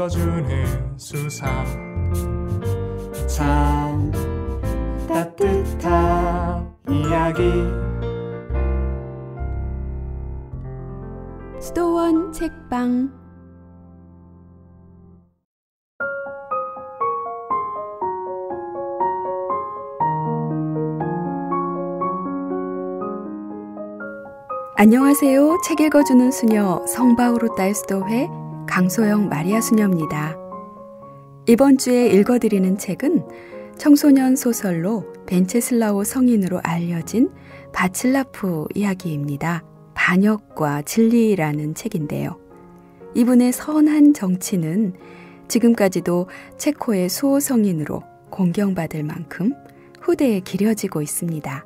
읽어주는 수다. 참 따뜻한 이야기. 수도원 책방. 안녕하세요. 책 읽어주는 수녀 성바오로 딸 수도회 강소영 마리아 수녀입니다. 이번 주에 읽어드리는 책은 청소년 소설로 벤체슬라오 성인으로 알려진 바칠라프 이야기입니다. 반역과 진리라는 책인데요. 이분의 선한 정치는 지금까지도 체코의 수호 성인으로 공경받을 만큼 후대에 기려지고 있습니다.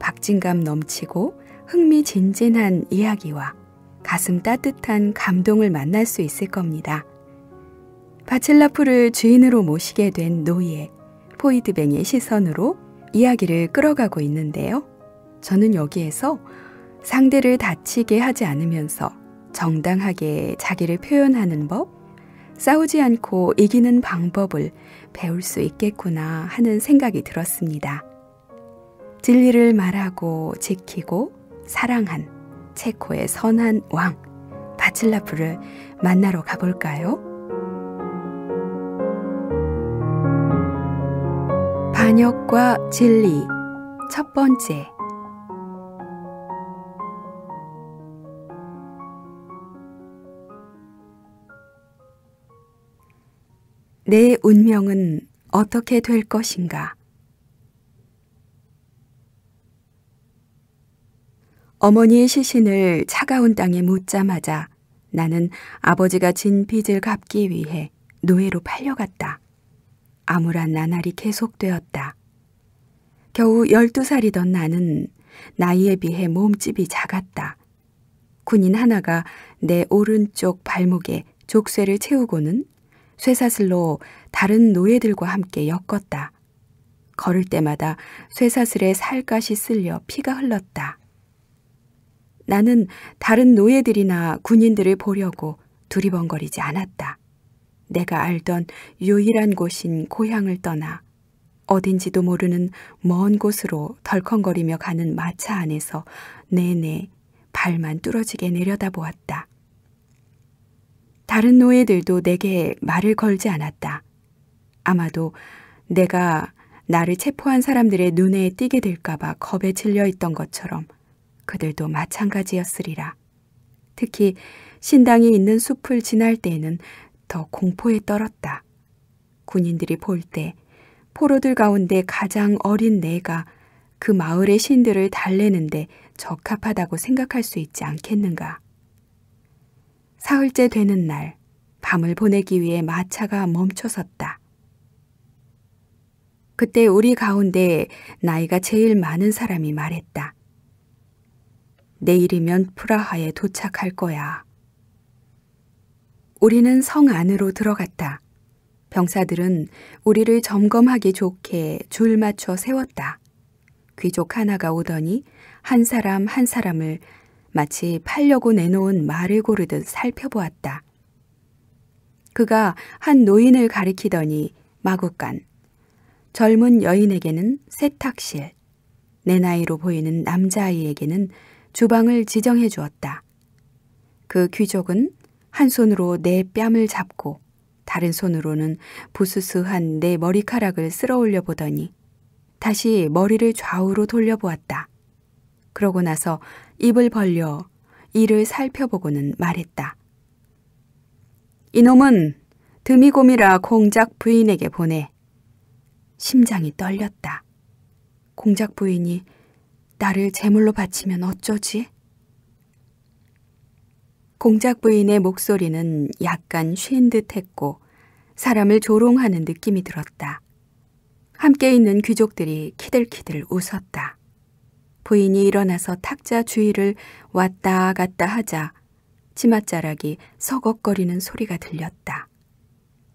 박진감 넘치고 흥미진진한 이야기와 가슴 따뜻한 감동을 만날 수 있을 겁니다. 바칠라프를 주인으로 모시게 된 노예 포이드뱅의 시선으로 이야기를 끌어가고 있는데요. 저는 여기에서 상대를 다치게 하지 않으면서 정당하게 자기를 표현하는 법, 싸우지 않고 이기는 방법을 배울 수 있겠구나 하는 생각이 들었습니다. 진리를 말하고 지키고 사랑한 체코의 선한 왕 바칠라프를 만나러 가볼까요? 반역과 진리 첫 번째. 내 운명은 어떻게 될 것인가? 어머니의 시신을 차가운 땅에 묻자마자 나는 아버지가 진 빚을 갚기 위해 노예로 팔려갔다. 암울한 나날이 계속되었다. 겨우 12살이던 나는 나이에 비해 몸집이 작았다. 군인 하나가 내 오른쪽 발목에 족쇄를 채우고는 쇠사슬로 다른 노예들과 함께 엮었다. 걸을 때마다 쇠사슬에 살갗이 쓸려 피가 흘렀다. 나는 다른 노예들이나 군인들을 보려고 두리번거리지 않았다. 내가 알던 유일한 곳인 고향을 떠나 어딘지도 모르는 먼 곳으로 덜컹거리며 가는 마차 안에서 내내 발만 뚫어지게 내려다보았다. 다른 노예들도 내게 말을 걸지 않았다. 아마도 내가 나를 체포한 사람들의 눈에 띄게 될까봐 겁에 질려 있던 것처럼 그들도 마찬가지였으리라. 특히 신당이 있는 숲을 지날 때에는 더 공포에 떨었다. 군인들이 볼 때 포로들 가운데 가장 어린 내가 그 마을의 신들을 달래는데 적합하다고 생각할 수 있지 않겠는가. 사흘째 되는 날, 밤을 보내기 위해 마차가 멈춰섰다. 그때 우리 가운데 나이가 제일 많은 사람이 말했다. 내일이면 프라하에 도착할 거야. 우리는 성 안으로 들어갔다. 병사들은 우리를 점검하기 좋게 줄 맞춰 세웠다. 귀족 하나가 오더니 한 사람 한 사람을 마치 팔려고 내놓은 말을 고르듯 살펴보았다. 그가 한 노인을 가리키더니 마구간, 젊은 여인에게는 세탁실, 내 나이로 보이는 남자아이에게는 주방을 지정해 주었다. 그 귀족은 한 손으로 내 뺨을 잡고 다른 손으로는 부스스한 내 머리카락을 쓸어 올려 보더니 다시 머리를 좌우로 돌려보았다. 그러고 나서 입을 벌려 이를 살펴보고는 말했다. 이놈은 드미곰이라 공작 부인에게 보내. 심장이 떨렸다. 공작 부인이 나를 제물로 바치면 어쩌지? 공작 부인의 목소리는 약간 쉰 듯했고 사람을 조롱하는 느낌이 들었다. 함께 있는 귀족들이 키들키들 웃었다. 부인이 일어나서 탁자 주위를 왔다 갔다 하자 치맛자락이 서걱거리는 소리가 들렸다.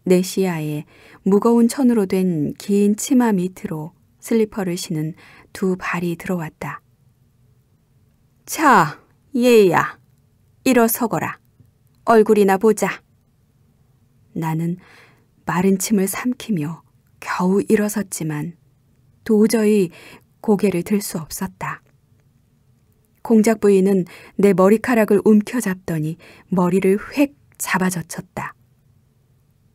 내 시야에 무거운 천으로 된 긴 치마 밑으로 슬리퍼를 신은 두 발이 들어왔다. 자, 얘야, 일어서거라. 얼굴이나 보자. 나는 마른 침을 삼키며 겨우 일어섰지만 도저히 고개를 들 수 없었다. 공작 부인은 내 머리카락을 움켜잡더니 머리를 획 잡아젖혔다.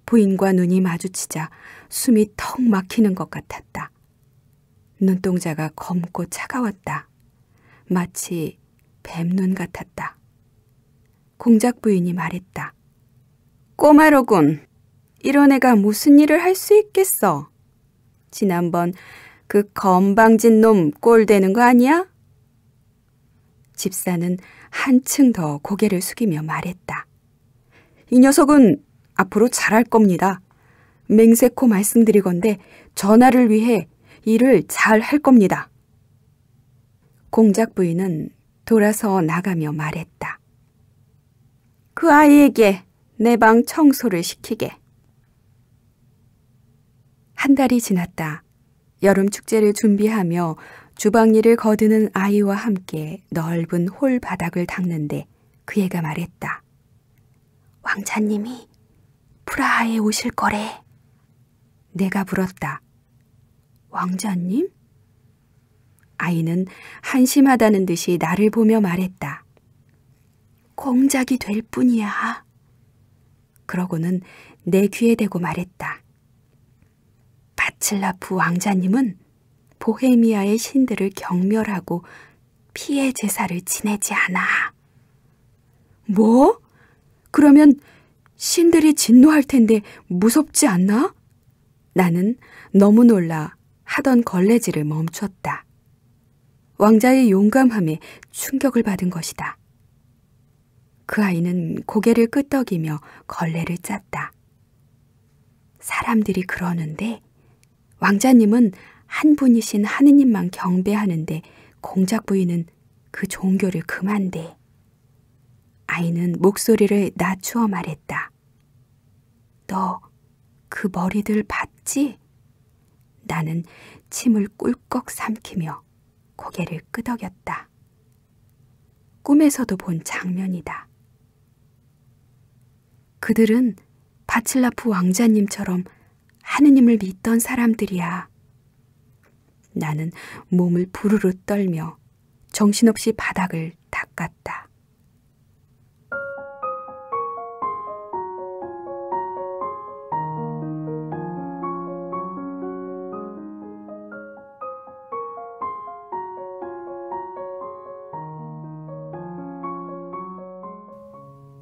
부인과 눈이 마주치자 숨이 턱 막히는 것 같았다. 눈동자가 검고 차가웠다. 마치 뱀눈 같았다. 공작 부인이 말했다. 꼬마로군. 이런 애가 무슨 일을 할 수 있겠어. 지난번 그 건방진 놈 꼴대는 거 아니야? 집사는 한층 더 고개를 숙이며 말했다. 이 녀석은 앞으로 잘할 겁니다. 맹세코 말씀드리건대 전하를 위해 일을 잘 할 겁니다. 공작 부인은 돌아서 나가며 말했다. 그 아이에게 내 방 청소를 시키게. 한 달이 지났다. 여름 축제를 준비하며 주방 일을 거두는 아이와 함께 넓은 홀 바닥을 닦는데 그 애가 말했다. 왕자님이 프라하에 오실 거래. 내가 물었다. 왕자님? 아이는 한심하다는 듯이 나를 보며 말했다. 공작이 될 뿐이야. 그러고는 내 귀에 대고 말했다. 바칠라프 왕자님은 보헤미아의 신들을 경멸하고 피해 제사를 지내지 않아. 뭐? 그러면 신들이 진노할 텐데 무섭지 않나? 나는 너무 놀라 하던 걸레질을 멈췄다. 왕자의 용감함에 충격을 받은 것이다. 그 아이는 고개를 끄덕이며 걸레를 짰다. 사람들이 그러는데 왕자님은 한 분이신 하느님만 경배하는데 공작 부인은 그 종교를 금한대. 아이는 목소리를 낮추어 말했다. 너 그 머리들 봤지? 나는 침을 꿀꺽 삼키며 고개를 끄덕였다. 꿈에서도 본 장면이다. 그들은 바칠라프 왕자님처럼 하느님을 믿던 사람들이야. 나는 몸을 부르르 떨며 정신없이 바닥을 닦았다.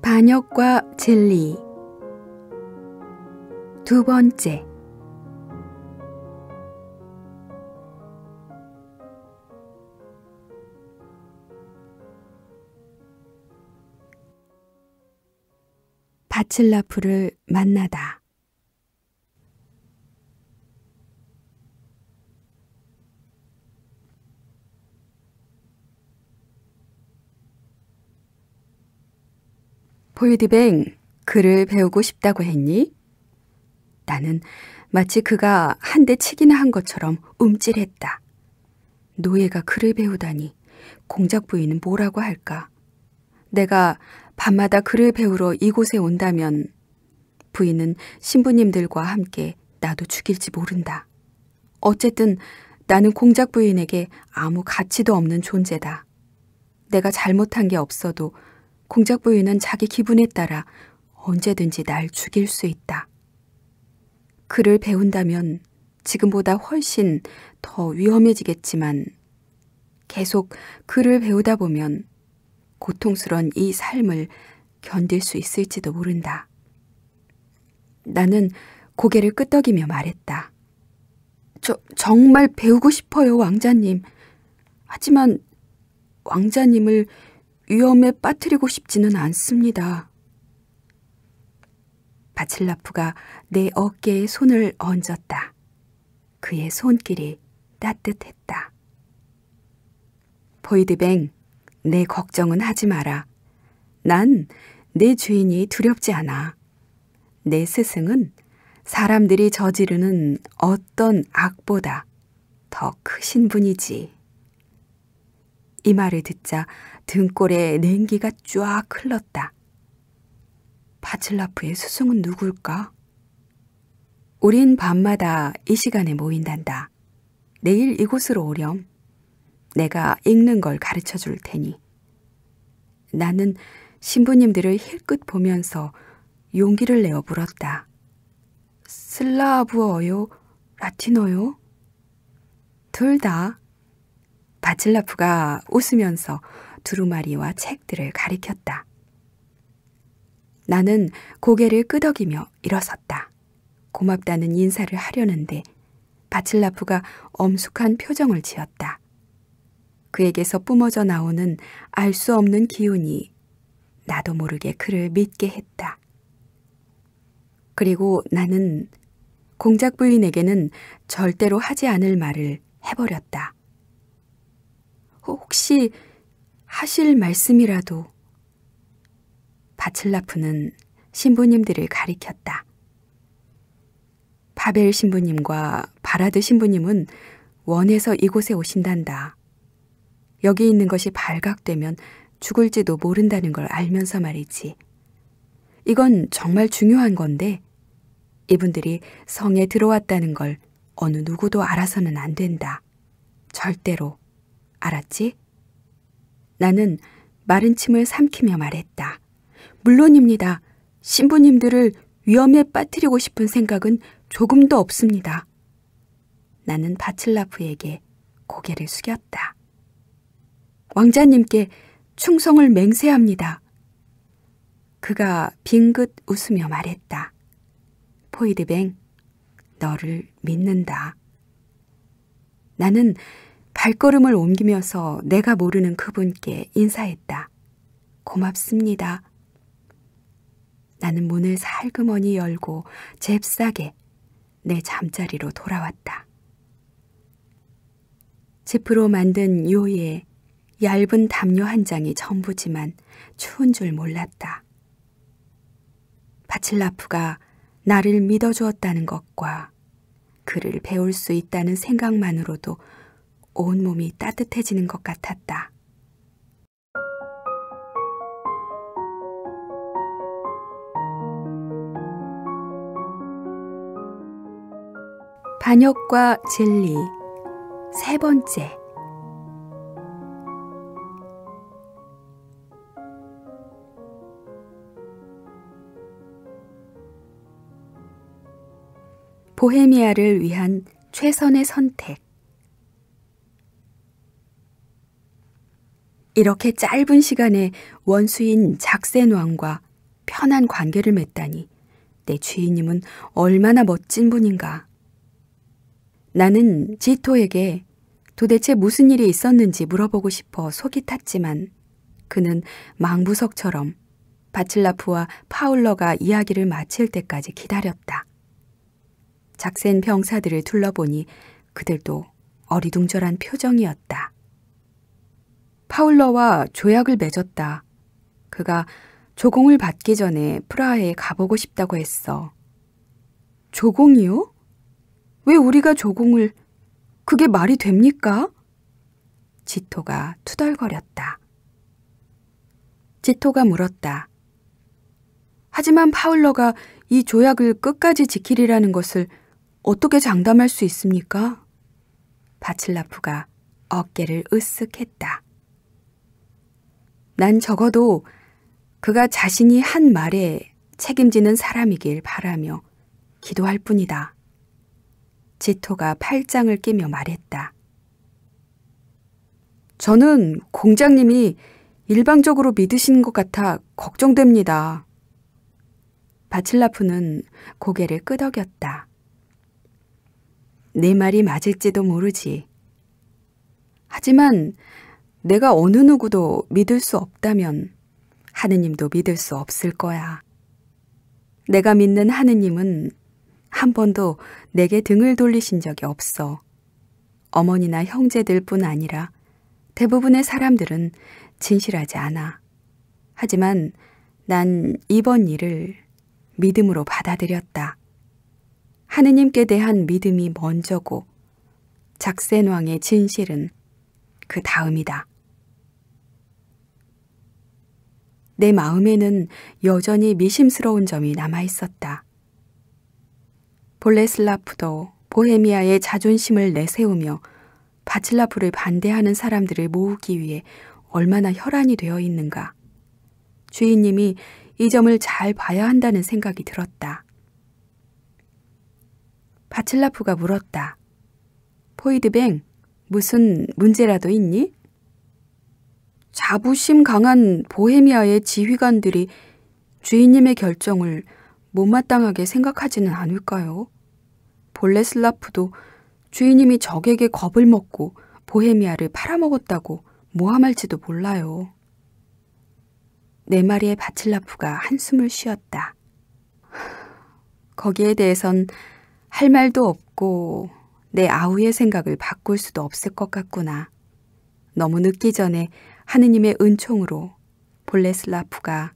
반역과 진리 두 번째. 바칠라프를 만나다. 포이드뱅, 글을 배우고 싶다고 했니? 나는 마치 그가 한 대 치기나 한 것처럼 움찔했다. 노예가 글을 배우다니 공작 부인은 뭐라고 할까? 내가 밤마다 글을 배우러 이곳에 온다면 부인은 신부님들과 함께 나도 죽일지 모른다. 어쨌든 나는 공작 부인에게 아무 가치도 없는 존재다. 내가 잘못한 게 없어도 공작 부인은 자기 기분에 따라 언제든지 날 죽일 수 있다. 글을 배운다면 지금보다 훨씬 더 위험해지겠지만 계속 글을 배우다 보면 고통스런 이 삶을 견딜 수 있을지도 모른다. 나는 고개를 끄덕이며 말했다. 정말 배우고 싶어요, 왕자님. 하지만 왕자님을 위험에 빠뜨리고 싶지는 않습니다. 바칠라프가 내 어깨에 손을 얹었다. 그의 손길이 따뜻했다. 포이드뱅, 내 걱정은 하지 마라. 난 내 주인이 두렵지 않아. 내 스승은 사람들이 저지르는 어떤 악보다 더 크신 분이지. 이 말을 듣자 등골에 냉기가 쫙 흘렀다. 바칠라프의 스승은 누굴까? 우린 밤마다 이 시간에 모인단다. 내일 이곳으로 오렴. 내가 읽는 걸 가르쳐 줄 테니. 나는 신부님들을 힐끗 보면서 용기를 내어 물었다. 슬라브어요? 라틴어요? 둘 다. 바칠라프가 웃으면서 두루마리와 책들을 가리켰다. 나는 고개를 끄덕이며 일어섰다. 고맙다는 인사를 하려는데 바칠라프가 엄숙한 표정을 지었다. 그에게서 뿜어져 나오는 알 수 없는 기운이 나도 모르게 그를 믿게 했다. 그리고 나는 공작 부인에게는 절대로 하지 않을 말을 해버렸다. 혹시 하실 말씀이라도. 바칠라프는 신부님들을 가리켰다. 바벨 신부님과 바라드 신부님은 원해서 이곳에 오신단다. 여기 있는 것이 발각되면 죽을지도 모른다는 걸 알면서 말이지. 이건 정말 중요한 건데 이분들이 성에 들어왔다는 걸 어느 누구도 알아서는 안 된다. 절대로. 알았지? 나는 마른 침을 삼키며 말했다. 물론입니다. 신부님들을 위험에 빠뜨리고 싶은 생각은 조금도 없습니다. 나는 바칠라프에게 고개를 숙였다. 왕자님께 충성을 맹세합니다. 그가 빙긋 웃으며 말했다. 포이드뱅, 너를 믿는다. 나는 발걸음을 옮기면서 내가 모르는 그분께 인사했다. 고맙습니다. 나는 문을 살그머니 열고 잽싸게 내 잠자리로 돌아왔다. 지프로 만든 요에 얇은 담요 한 장이 전부지만 추운 줄 몰랐다. 바칠라프가 나를 믿어주었다는 것과 그를 배울 수 있다는 생각만으로도 온몸이 따뜻해지는 것 같았다. 반역과 진리 세 번째. 보헤미아를 위한 최선의 선택. 이렇게 짧은 시간에 원수인 작센 왕과 편한 관계를 맺다니 내 주인님은 얼마나 멋진 분인가. 나는 지토에게 도대체 무슨 일이 있었는지 물어보고 싶어 속이 탔지만 그는 망부석처럼 바칠라프와 파울러가 이야기를 마칠 때까지 기다렸다. 작센 병사들을 둘러보니 그들도 어리둥절한 표정이었다. 파울러와 조약을 맺었다. 그가 조공을 받기 전에 프라하에 가보고 싶다고 했어. 조공이요? 왜 우리가 조공을... 그게 말이 됩니까? 지토가 투덜거렸다. 지토가 물었다. 하지만 파울러가 이 조약을 끝까지 지키리라는 것을 어떻게 장담할 수 있습니까? 바칠라프가 어깨를 으쓱했다. 난 적어도 그가 자신이 한 말에 책임지는 사람이길 바라며 기도할 뿐이다. 지토가 팔짱을 끼며 말했다. 저는 공장님이 일방적으로 믿으시는 것 같아 걱정됩니다. 바칠라프는 고개를 끄덕였다. 내 말이 맞을지도 모르지. 하지만 내가 어느 누구도 믿을 수 없다면 하느님도 믿을 수 없을 거야. 내가 믿는 하느님은 한 번도 내게 등을 돌리신 적이 없어. 어머니나 형제들뿐 아니라 대부분의 사람들은 진실하지 않아. 하지만 난 이번 일을 믿음으로 받아들였다. 하느님께 대한 믿음이 먼저고 작센 왕의 진실은 그 다음이다. 내 마음에는 여전히 미심스러운 점이 남아있었다. 볼레슬라프도 보헤미아의 자존심을 내세우며 바칠라프를 반대하는 사람들을 모으기 위해 얼마나 혈안이 되어 있는가. 주인님이 이 점을 잘 봐야 한다는 생각이 들었다. 바칠라프가 물었다. 포이드뱅, 무슨 문제라도 있니? 자부심 강한 보헤미아의 지휘관들이 주인님의 결정을 못마땅하게 생각하지는 않을까요? 볼레슬라프도 주인님이 적에게 겁을 먹고 보헤미아를 팔아먹었다고 모함할지도 몰라요. 내 말에 바칠라프가 한숨을 쉬었다. 거기에 대해선 할 말도 없고 내 아우의 생각을 바꿀 수도 없을 것 같구나. 너무 늦기 전에 하느님의 은총으로 볼레슬라프가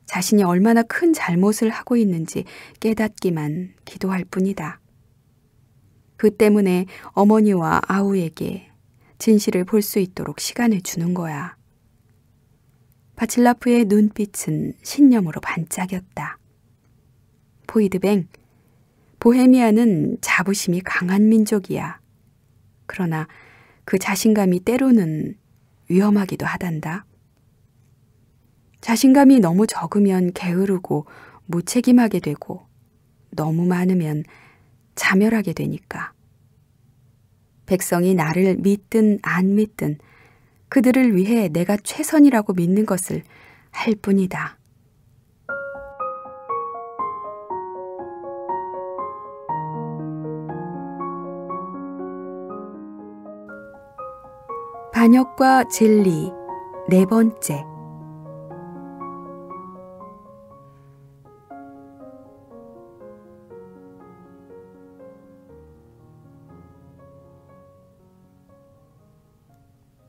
자신이 얼마나 큰 잘못을 하고 있는지 깨닫기만 기도할 뿐이다. 그 때문에 어머니와 아우에게 진실을 볼 수 있도록 시간을 주는 거야. 바칠라프의 눈빛은 신념으로 반짝였다. 포이드뱅, 보헤미아는 자부심이 강한 민족이야. 그러나 그 자신감이 때로는 위험하기도 하단다. 자신감이 너무 적으면 게으르고 무책임하게 되고 너무 많으면 자멸하게 되니까. 백성이 나를 믿든 안 믿든 그들을 위해 내가 최선이라고 믿는 것을 할 뿐이다. 반역과 진리 네 번째.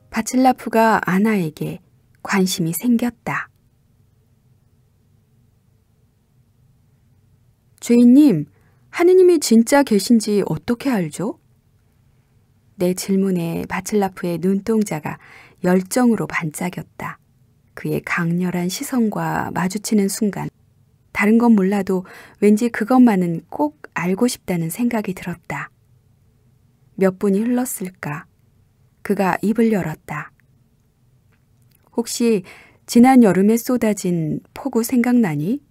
바칠라프가 아나에게 관심이 생겼다. 주인님, 하느님이 진짜 계신지 어떻게 알죠? 내 질문에 바칠라프의 눈동자가 열정으로 반짝였다. 그의 강렬한 시선과 마주치는 순간 다른 건 몰라도 왠지 그것만은 꼭 알고 싶다는 생각이 들었다. 몇 분이 흘렀을까? 그가 입을 열었다. 혹시 지난 여름에 쏟아진 폭우 생각나니?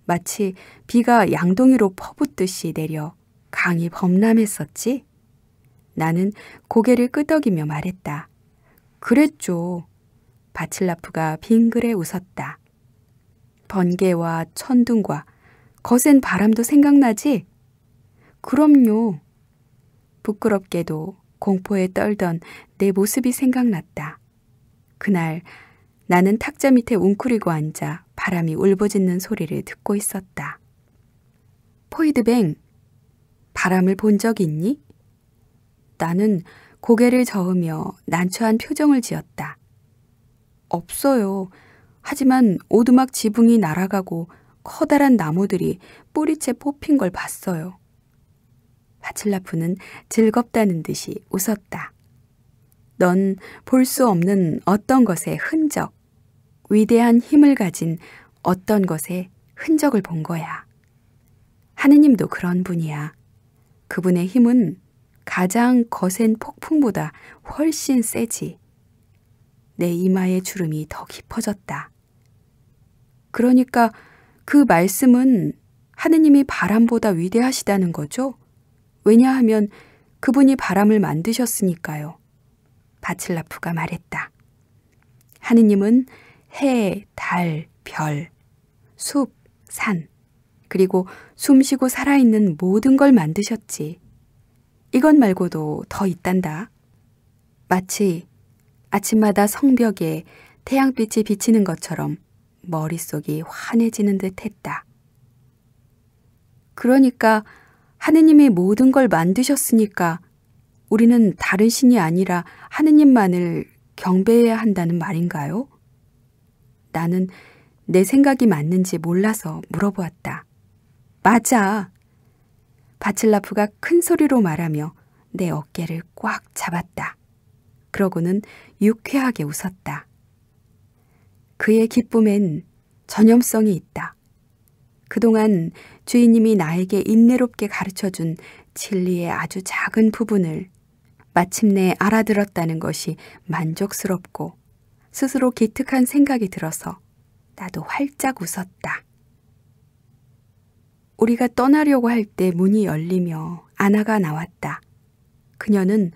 마치 비가 양동이로 퍼붓듯이 내려 강이 범람했었지? 나는 고개를 끄덕이며 말했다. 그랬죠. 바칠라프가 빙그레 웃었다. 번개와 천둥과 거센 바람도 생각나지? 그럼요. 부끄럽게도 공포에 떨던 내 모습이 생각났다. 그날 나는 탁자 밑에 웅크리고 앉아 바람이 울부짖는 소리를 듣고 있었다. 포이드뱅, 바람을 본 적 있니? 나는 고개를 저으며 난처한 표정을 지었다. 없어요. 하지만 오두막 지붕이 날아가고 커다란 나무들이 뿌리채 뽑힌 걸 봤어요. 바칠라프는 즐겁다는 듯이 웃었다. 넌 볼 수 없는 어떤 것의 흔적, 위대한 힘을 가진 어떤 것의 흔적을 본 거야. 하느님도 그런 분이야. 그분의 힘은 가장 거센 폭풍보다 훨씬 세지. 내 이마의 주름이 더 깊어졌다. 그러니까 그 말씀은 하느님이 바람보다 위대하시다는 거죠? 왜냐하면 그분이 바람을 만드셨으니까요. 바칠라프가 말했다. 하느님은 해, 달, 별, 숲, 산, 그리고 숨쉬고 살아있는 모든 걸 만드셨지. 이것 말고도 더 있단다. 마치 아침마다 성벽에 태양빛이 비치는 것처럼 머릿속이 환해지는 듯 했다. 그러니까 하느님이 모든 걸 만드셨으니까 우리는 다른 신이 아니라 하느님만을 경배해야 한다는 말인가요? 나는 내 생각이 맞는지 몰라서 물어보았다. 맞아. 바칠라프가 큰 소리로 말하며 내 어깨를 꽉 잡았다. 그러고는 유쾌하게 웃었다. 그의 기쁨엔 전염성이 있다. 그동안 주인님이 나에게 인내롭게 가르쳐준 진리의 아주 작은 부분을 마침내 알아들었다는 것이 만족스럽고 스스로 기특한 생각이 들어서 나도 활짝 웃었다. 우리가 떠나려고 할 때 문이 열리며 아나가 나왔다. 그녀는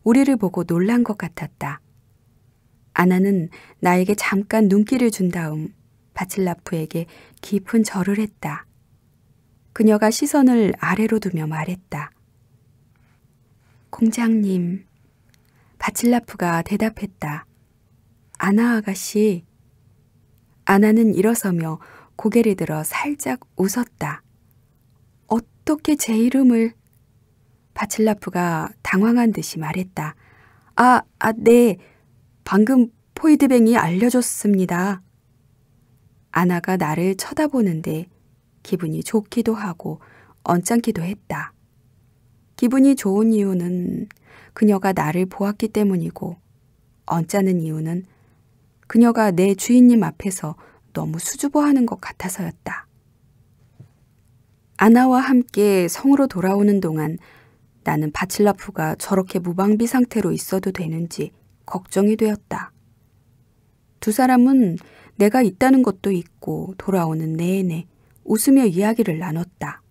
우리를 보고 놀란 것 같았다. 아나는 나에게 잠깐 눈길을 준 다음 바칠라프에게 깊은 절을 했다. 그녀가 시선을 아래로 두며 말했다. 공장님, 바칠라프가 대답했다. 아나 아가씨. 아나는 일어서며 고개를 들어 살짝 웃었다. 어떻게 제 이름을... 바칠라프가 당황한 듯이 말했다. 네. 방금 포이드뱅이 알려줬습니다. 아나가 나를 쳐다보는데 기분이 좋기도 하고 언짢기도 했다. 기분이 좋은 이유는 그녀가 나를 보았기 때문이고 언짢은 이유는 그녀가 내 주인님 앞에서 너무 수줍어하는 것 같아서였다. 아나와 함께 성으로 돌아오는 동안 나는 바칠라프가 저렇게 무방비 상태로 있어도 되는지 걱정이 되었다. 두 사람은 내가 있다는 것도 잊고 돌아오는 내내 웃으며 이야기를 나눴다.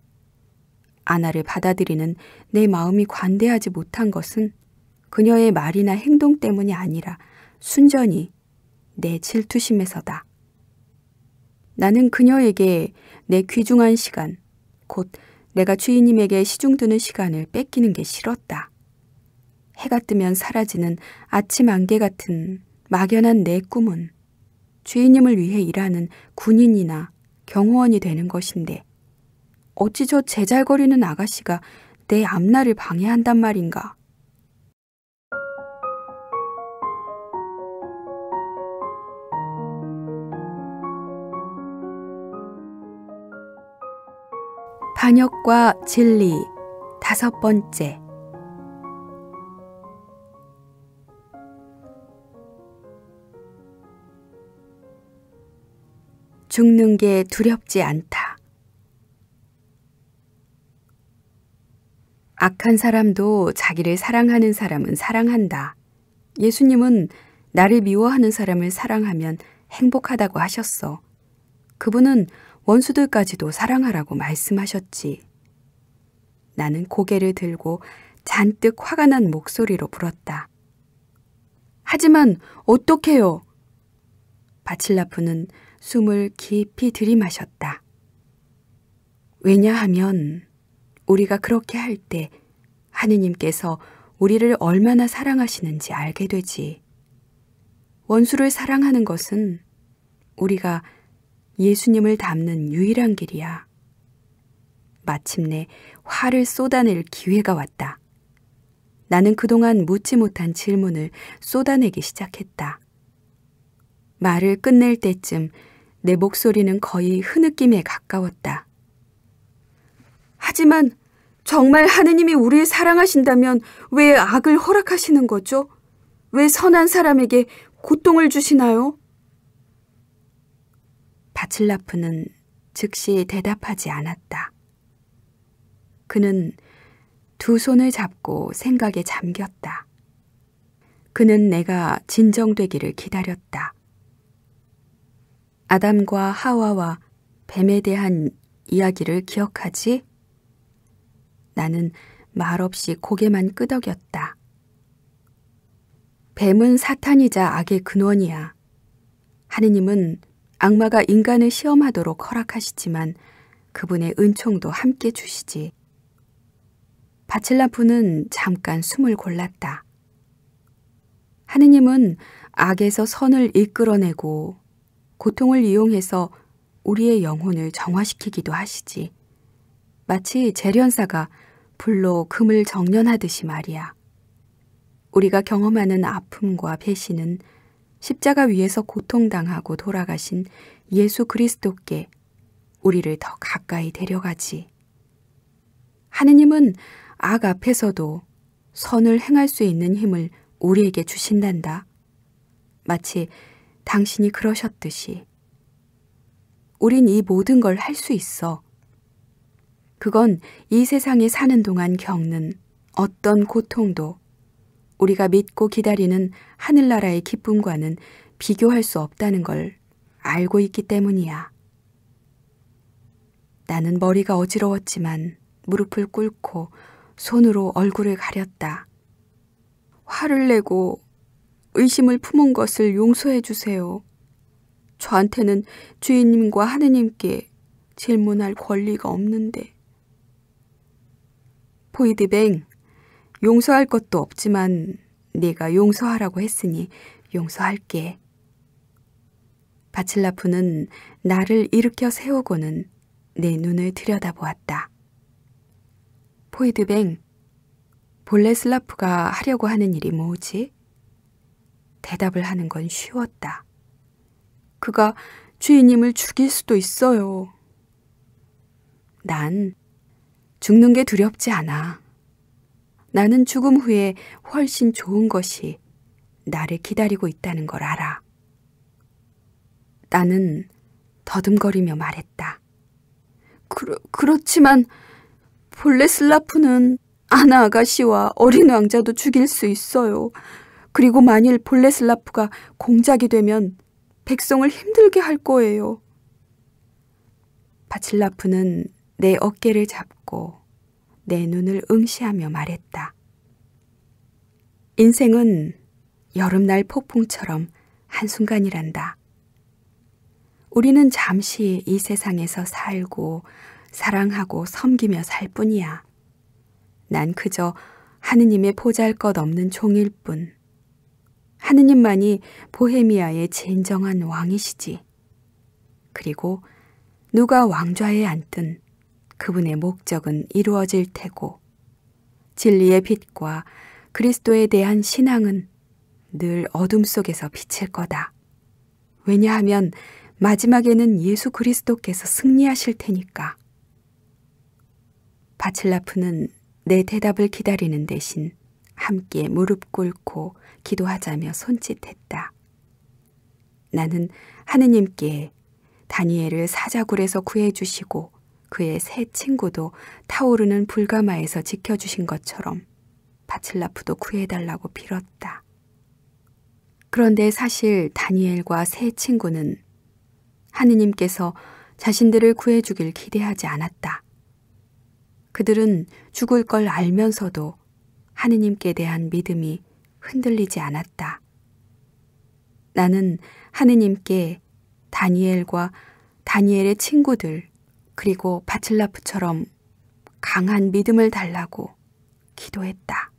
아나를 받아들이는 내 마음이 관대하지 못한 것은 그녀의 말이나 행동 때문이 아니라 순전히 내 질투심에서다. 나는 그녀에게 내 귀중한 시간, 곧 내가 주인님에게 시중드는 시간을 뺏기는 게 싫었다. 해가 뜨면 사라지는 아침 안개 같은 막연한 내 꿈은 주인님을 위해 일하는 군인이나 경호원이 되는 것인데 어찌 저 제잘거리는 아가씨가 내 앞날을 방해한단 말인가. 반역과 진리 5번째. 죽는 게 두렵지 않다. 악한 사람도 자기를 사랑하는 사람은 사랑한다. 예수님은 나를 미워하는 사람을 사랑하면 행복하다고 하셨어. 그분은 원수들까지도 사랑하라고 말씀하셨지. 나는 고개를 들고 잔뜩 화가 난 목소리로 물었다. 하지만 어떡해요? 바칠라프는 숨을 깊이 들이마셨다. 왜냐하면 우리가 그렇게 할 때 하느님께서 우리를 얼마나 사랑하시는지 알게 되지. 원수를 사랑하는 것은 우리가 예수님을 닮는 유일한 길이야. 마침내 화를 쏟아낼 기회가 왔다. 나는 그동안 묻지 못한 질문을 쏟아내기 시작했다. 말을 끝낼 때쯤 내 목소리는 거의 흐느낌에 가까웠다. 하지만 정말 하느님이 우리를 사랑하신다면 왜 악을 허락하시는 거죠? 왜 선한 사람에게 고통을 주시나요? 바칠라프는 즉시 대답하지 않았다. 그는 두 손을 잡고 생각에 잠겼다. 그는 내가 진정되기를 기다렸다. 아담과 하와와 뱀에 대한 이야기를 기억하지? 나는 말없이 고개만 끄덕였다. 뱀은 사탄이자 악의 근원이야. 하느님은 악마가 인간을 시험하도록 허락하시지만 그분의 은총도 함께 주시지. 바칠라프는 잠깐 숨을 골랐다. 하느님은 악에서 선을 이끌어내고 고통을 이용해서 우리의 영혼을 정화시키기도 하시지. 마치 재련사가 불로 금을 정련하듯이 말이야. 우리가 경험하는 아픔과 배신은 십자가 위에서 고통당하고 돌아가신 예수 그리스도께 우리를 더 가까이 데려가지. 하느님은 악 앞에서도 선을 행할 수 있는 힘을 우리에게 주신단다. 마치 당신이 그러셨듯이 우린 이 모든 걸 할 수 있어. 그건 이 세상에 사는 동안 겪는 어떤 고통도 우리가 믿고 기다리는 하늘나라의 기쁨과는 비교할 수 없다는 걸 알고 있기 때문이야. 나는 머리가 어지러웠지만 무릎을 꿇고 손으로 얼굴을 가렸다. 화를 내고 의심을 품은 것을 용서해 주세요. 저한테는 주인님과 하느님께 질문할 권리가 없는데. 보이드뱅, 용서할 것도 없지만 네가 용서하라고 했으니 용서할게. 바칠라프는 나를 일으켜 세우고는 내 눈을 들여다보았다. 포이드뱅, 볼레슬라프가 하려고 하는 일이 뭐지? 대답을 하는 건 쉬웠다. 그가 주인님을 죽일 수도 있어요. 난 죽는 게 두렵지 않아. 나는 죽음 후에 훨씬 좋은 것이 나를 기다리고 있다는 걸 알아. 나는 더듬거리며 말했다. 그렇지만 볼레슬라프는 아나 아가씨와 어린 왕자도 죽일 수 있어요. 그리고 만일 볼레슬라프가 공작이 되면 백성을 힘들게 할 거예요. 바칠라프는 내 어깨를 잡고 내 눈을 응시하며 말했다. 인생은 여름날 폭풍처럼 한순간이란다. 우리는 잠시 이 세상에서 살고 사랑하고 섬기며 살 뿐이야. 난 그저 하느님의 보잘것없는 종일 뿐. 하느님만이 보헤미아의 진정한 왕이시지. 그리고 누가 왕좌에 앉든 그분의 목적은 이루어질 테고 진리의 빛과 그리스도에 대한 신앙은 늘 어둠 속에서 비칠 거다. 왜냐하면 마지막에는 예수 그리스도께서 승리하실 테니까. 바칠라프는 내 대답을 기다리는 대신 함께 무릎 꿇고 기도하자며 손짓했다. 나는 하느님께 다니엘을 사자굴에서 구해주시고 그의 세 친구도 타오르는 불가마에서 지켜주신 것처럼 바칠라프도 구해달라고 빌었다. 그런데 사실 다니엘과 세 친구는 하느님께서 자신들을 구해주길 기대하지 않았다. 그들은 죽을 걸 알면서도 하느님께 대한 믿음이 흔들리지 않았다. 나는 하느님께 다니엘과 다니엘의 친구들 그리고 바칠라프처럼 강한 믿음을 달라고 기도했다.